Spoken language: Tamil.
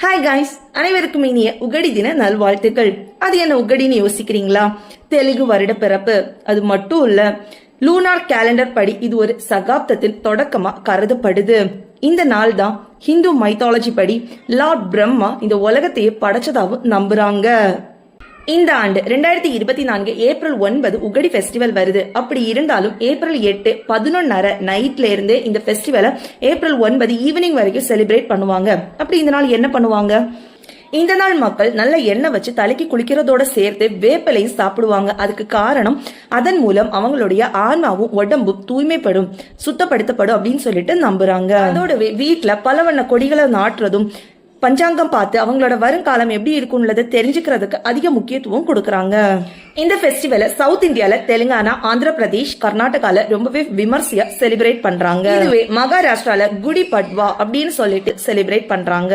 ஹாய் காய்ஸ், அனைவருக்கும் இனிய உகடி தின நல்வாழ்த்துக்கள். அது என்ன உகடின்னு யோசிக்கிறீங்களா? தெலுங்கு வருட பிறப்பு. அது மட்டும் இல்ல, லூனார் கேலண்டர் படி இது ஒரு சகாப்தத்தின் தொடக்கமா கருதப்படுது. இந்த நாள் தான் ஹிந்து மைத்தாலஜி படி லார்ட் பிரம்மா இந்த உலகத்தையே படைச்சதாவும் நம்புறாங்க. இந்த ஆண்டு 2024 ஏப்ரல் 9 உகடி ஃபெஸ்டிவல் வருது. அப்படி இருந்தாலும் ஏப்ரல் 8 11:30 நைட்ல இருந்து இந்த ஃபெஸ்டிவலை ஏப்ரல் 9 ஈவினிங் வரைக்கும் செலிப்ரேட் பண்ணுவாங்க. அப்படி இந்த நாள் என்ன பண்ணுவாங்க? இந்த நாள் மக்கள் நல்ல எண்ணெய் வச்சு தலைக்கு குளிக்கிறதோட சேர்த்து வேப்பிலையும் சாப்பிடுவாங்க. அதுக்கு காரணம் அதன் மூலம் அவங்களுடைய ஆன்மாவும் உடம்பும் தூய்மைப்படும், சுத்தப்படுத்தப்படும் அப்படின்னு சொல்லிட்டு நம்புறாங்க. அதோடவே வீட்டுல பல வண்ண கொடிகளை நாட்டுறதும் பஞ்சாங்கம் பார்த்து அவங்களோட வருங்காலம் எப்படி இருக்கும்ன்றத தெரிஞ்சுக்கிறதுக்கு அதிக முக்கியத்துவம் கொடுக்கறாங்க. இந்த ஃபெஸ்டிவலை சவுத் இந்தியால தெலுங்கானா, ஆந்திர பிரதேஷ், கர்நாடகால ரொம்பவே விமர்சையா செலிப்ரேட் பண்றாங்க. இதுவே மகாராஷ்டிரால குடி பட்வா அப்படின்னு சொல்லிட்டு செலிப்ரேட் பண்றாங்க.